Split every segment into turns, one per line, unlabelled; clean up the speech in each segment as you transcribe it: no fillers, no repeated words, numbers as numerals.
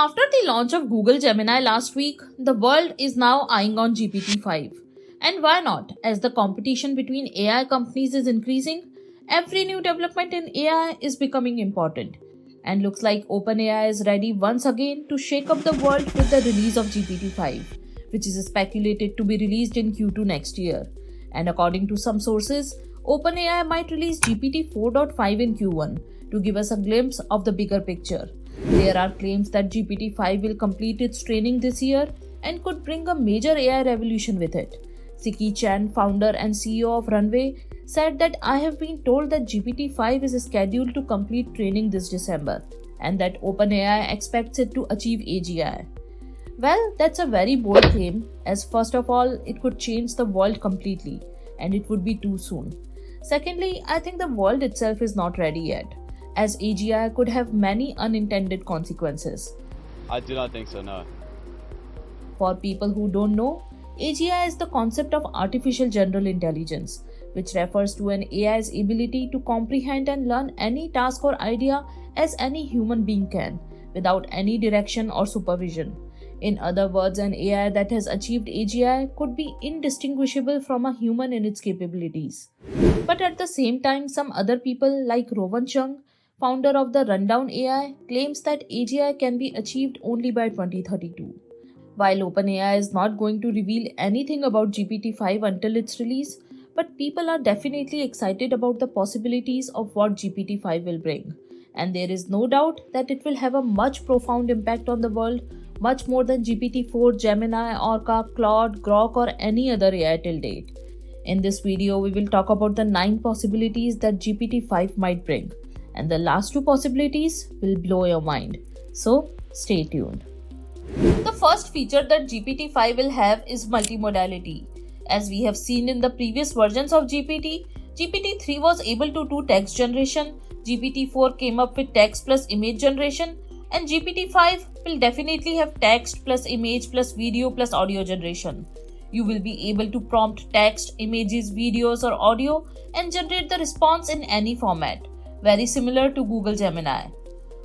After the launch of Google Gemini last week, the world is now eyeing on GPT-5. And why not? As the competition between AI companies is increasing, every new development in AI is becoming important. And looks like OpenAI is ready once again to shake up the world with the release of GPT-5, which is speculated to be released in Q2 next year. And according to some sources, OpenAI might release GPT 4.5 in Q1 to give us a glimpse of the bigger picture. There are claims that GPT-5 will complete its training this year and could bring a major AI revolution with it. Siki Chan, founder and CEO of Runway, said that I have been told that GPT-5 is scheduled to complete training this December and that OpenAI expects it to achieve AGI. Well, that's a very bold claim, as first of all, it could change the world completely and it would be too soon. Secondly, I think the world itself is not ready yet, as AGI could have many unintended consequences.
I do not think so, no.
For people who don't know, AGI is the concept of artificial general intelligence, which refers to an AI's ability to comprehend and learn any task or idea as any human being can, without any direction or supervision. In other words, an AI that has achieved AGI could be indistinguishable from a human in its capabilities. But at the same time, some other people like Rowan Chung, founder of the Rundown AI, claims that AGI can be achieved only by 2032. While OpenAI is not going to reveal anything about GPT-5 until its release, but people are definitely excited about the possibilities of what GPT-5 will bring. And there is no doubt that it will have a much profound impact on the world, much more than GPT-4, Gemini, Orca, Claude, Grok or any other AI till date. In this video, we will talk about the 9 possibilities that GPT-5 might bring. And the last 2 possibilities will blow your mind. So, stay tuned. The first feature that GPT-5 will have is multimodality. As we have seen in the previous versions of GPT, GPT-3 was able to do text generation, GPT-4 came up with text plus image generation, and GPT-5 will definitely have text plus image plus video plus audio generation. You will be able to prompt text, images, videos or audio and generate the response in any format, very similar to Google Gemini.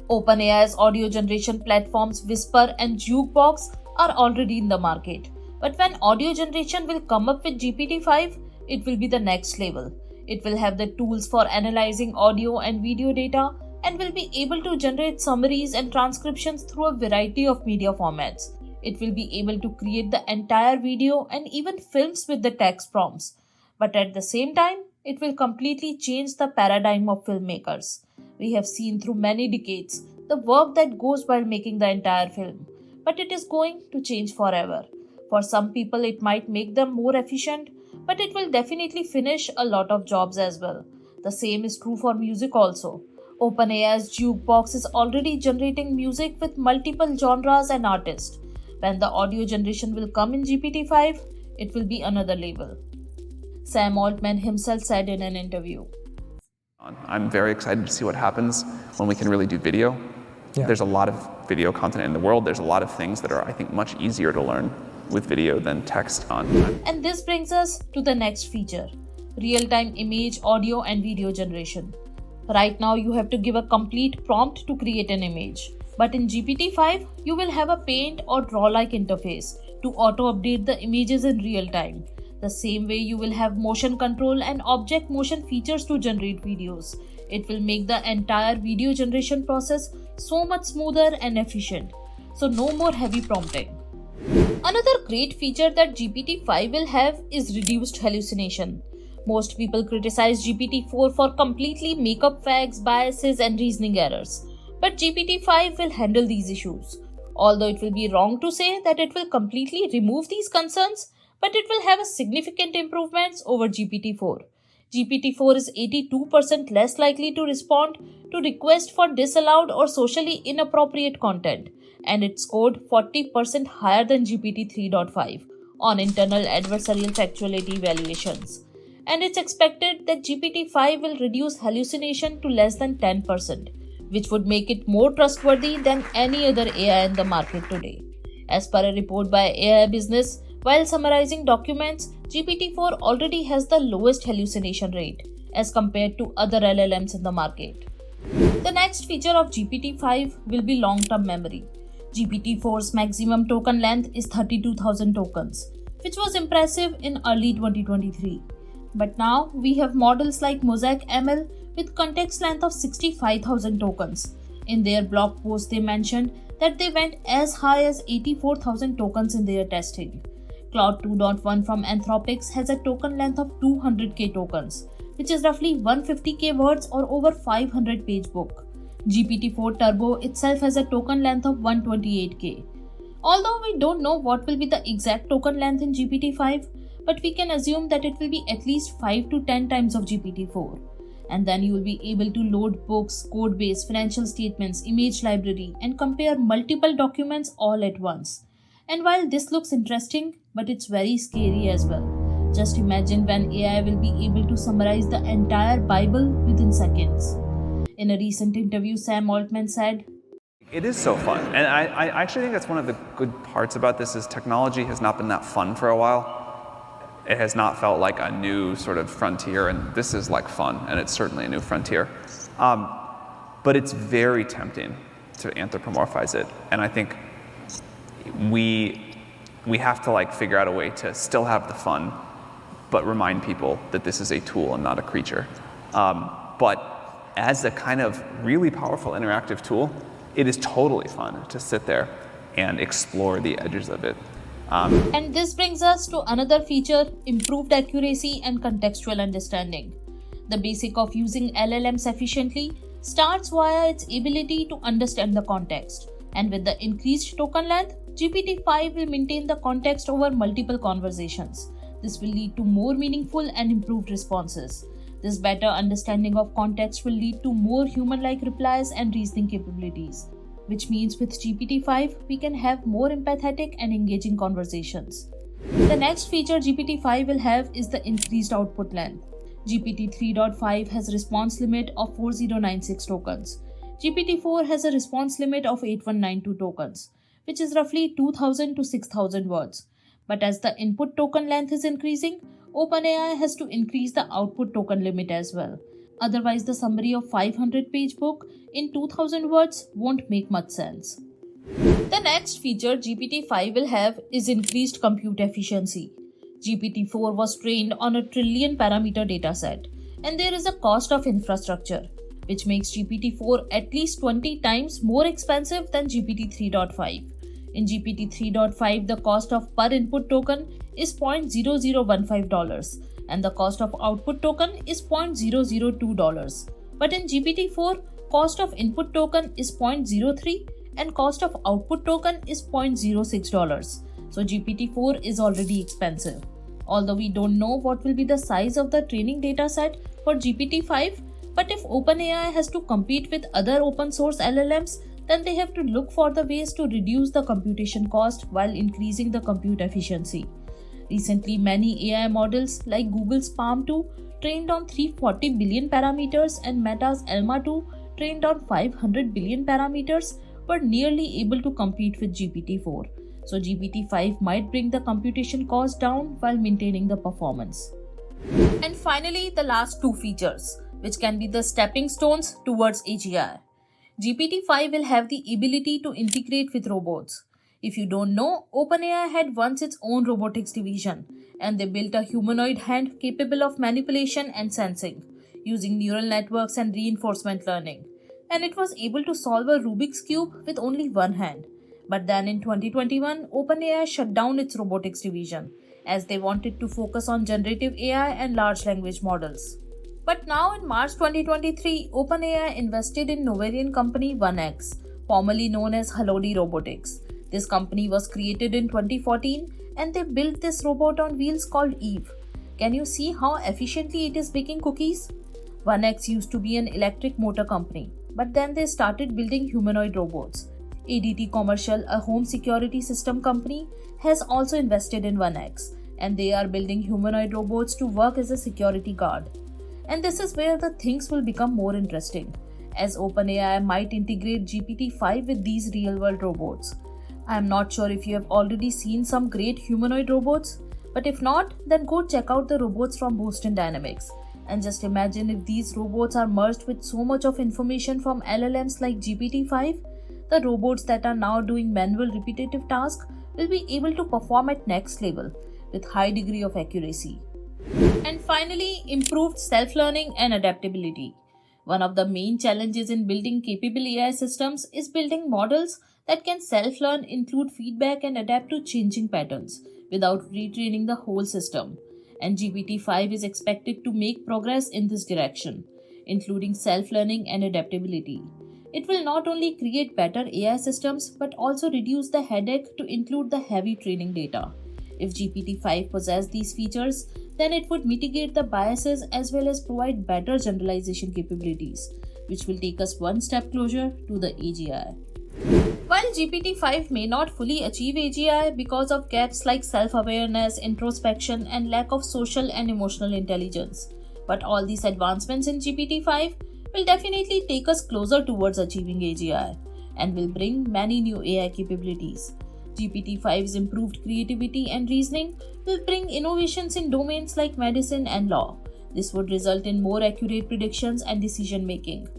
OpenAI's audio generation platforms Whisper and Jukebox are already in the market. But when audio generation will come up with GPT-5, it will be the next level. It will have the tools for analyzing audio and video data and will be able to generate summaries and transcriptions through a variety of media formats. It will be able to create the entire video and even films with the text prompts. But at the same time, it will completely change the paradigm of filmmakers. We have seen through many decades the work that goes while making the entire film. But it is going to change forever. For some people, it might make them more efficient, but it will definitely finish a lot of jobs as well. The same is true for music also. OpenAI's Jukebox is already generating music with multiple genres and artists. When the audio generation will come in GPT-5, it will be another level. Sam Altman himself said in an interview,
I'm very excited to see what happens when we can really do video. Yeah. There's a lot of video content in the world. There's a lot of things that are, I think, much easier to learn with video than text on.
And this brings us to the next feature, real-time image, audio and video generation. Right now, you have to give a complete prompt to create an image. But in GPT-5, you will have a paint or draw-like interface to auto-update the images in real time. The same way you will have motion control and object motion features to generate videos. It will make the entire video generation process so much smoother and efficient. So no more heavy prompting. Another great feature that GPT-5 will have is reduced hallucination. Most people criticize GPT-4 for completely make up facts, biases and reasoning errors. But GPT-5 will handle these issues. Although it will be wrong to say that it will completely remove these concerns, but it will have a significant improvements over GPT-4. GPT-4 is 82% less likely to respond to requests for disallowed or socially inappropriate content, and it scored 40% higher than GPT 3.5 on internal adversarial factuality evaluations. And it's expected that GPT-5 will reduce hallucination to less than 10%, which would make it more trustworthy than any other AI in the market today. As per a report by AI Business, while summarizing documents, GPT-4 already has the lowest hallucination rate as compared to other LLMs in the market. The next feature of GPT-5 will be long-term memory. GPT-4's maximum token length is 32,000 tokens, which was impressive in early 2023. But now we have models like Mosaic ML with context length of 65,000 tokens. In their blog post, they mentioned that they went as high as 84,000 tokens in their testing. Claude 2.1 from Anthropic has a token length of 200k tokens, which is roughly 150k words or over 500 page book. GPT-4 Turbo itself has a token length of 128k. Although we don't know what will be the exact token length in GPT-5, but we can assume that it will be at least 5 to 10 times of GPT-4. And then you will be able to load books, code base, financial statements, image library, and compare multiple documents all at once. And while this looks interesting, but it's very scary as well. Just imagine when AI will be able to summarize the entire Bible within seconds. In a recent interview, Sam Altman said,
It is so fun. And I actually think that's one of the good parts about this is technology has not been that fun for a while. It has not felt like a new sort of frontier, and this is like fun, and it's certainly a new frontier. But it's very tempting to anthropomorphize it. And I think we have to like figure out a way to still have the fun, but remind people that this is a tool and not a creature. But as a kind of really powerful interactive tool, it is totally fun to sit there and explore the edges of it.
And this brings us to another feature, improved accuracy and contextual understanding. The basic of using LLMs efficiently starts via its ability to understand the context. And with the increased token length, GPT-5 will maintain the context over multiple conversations. This will lead to more meaningful and improved responses. This better understanding of context will lead to more human-like replies and reasoning capabilities, which means with GPT-5, we can have more empathetic and engaging conversations. The next feature GPT-5 will have is the increased output length. GPT 3.5 has a response limit of 4096 tokens. GPT-4 has a response limit of 8192 tokens, which is roughly 2000 to 6000 words. But as the input token length is increasing, OpenAI has to increase the output token limit as well. Otherwise, the summary of 500-page book in 2000 words won't make much sense. The next feature GPT-5 will have is increased compute efficiency. GPT-4 was trained on a trillion parameter dataset, and there is a cost of infrastructure, which makes GPT-4 at least 20 times more expensive than GPT 3.5. In GPT 3.5, the cost of per input token is $0.0015 and the cost of output token is $0.002. But in GPT-4, cost of input token is $0.03 and cost of output token is $0.06. So GPT-4 is already expensive. Although we don't know what will be the size of the training dataset for GPT-5, but if OpenAI has to compete with other open source LLMs, then they have to look for the ways to reduce the computation cost while increasing the compute efficiency. Recently, many AI models like Google's Palm 2 trained on 340 billion parameters and Meta's Llama 2 trained on 500 billion parameters were nearly able to compete with GPT-4. So GPT-5 might bring the computation cost down while maintaining the performance. And finally, the last two features, which can be the stepping stones towards AGI. GPT-5 will have the ability to integrate with robots. If you don't know, OpenAI had once its own robotics division, and they built a humanoid hand capable of manipulation and sensing, using neural networks and reinforcement learning. And it was able to solve a Rubik's Cube with only one hand. But then in 2021, OpenAI shut down its robotics division, as they wanted to focus on generative AI and large language models. But now in March 2023, OpenAI invested in Novarian company 1X, formerly known as Halodi Robotics. This company was created in 2014 and they built this robot on wheels called Eve. Can you see how efficiently it is baking cookies? 1X used to be an electric motor company, but then they started building humanoid robots. ADT Commercial, a home security system company, has also invested in 1X, and they are building humanoid robots to work as a security guard. And this is where the things will become more interesting, as OpenAI might integrate GPT-5 with these real-world robots. I am not sure if you have already seen some great humanoid robots, but if not, then go check out the robots from Boston Dynamics. And just imagine if these robots are merged with so much of information from LLMs like GPT-5, the robots that are now doing manual repetitive tasks will be able to perform at next level with high degree of accuracy. And finally, improved self-learning and adaptability. One of the main challenges in building capable AI systems is building models that can self-learn, include feedback, and adapt to changing patterns without retraining the whole system. And GPT-5 is expected to make progress in this direction, including self-learning and adaptability. It will not only create better AI systems but also reduce the headache to include the heavy training data. If GPT-5 possessed these features, then it would mitigate the biases as well as provide better generalization capabilities, which will take us one step closer to the AGI. While GPT-5 may not fully achieve AGI because of gaps like self-awareness, introspection, and lack of social and emotional intelligence, but all these advancements in GPT-5 will definitely take us closer towards achieving AGI and will bring many new AI capabilities. GPT-5's improved creativity and reasoning will bring innovations in domains like medicine and law. This would result in more accurate predictions and decision making.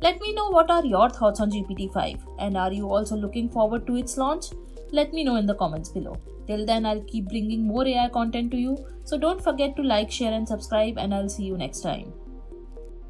Let me know what are your thoughts on GPT-5 and are you also looking forward to its launch? Let me know in the comments below. Till then, I'll keep bringing more AI content to you, so don't forget to like, share and subscribe, and I'll see you next time.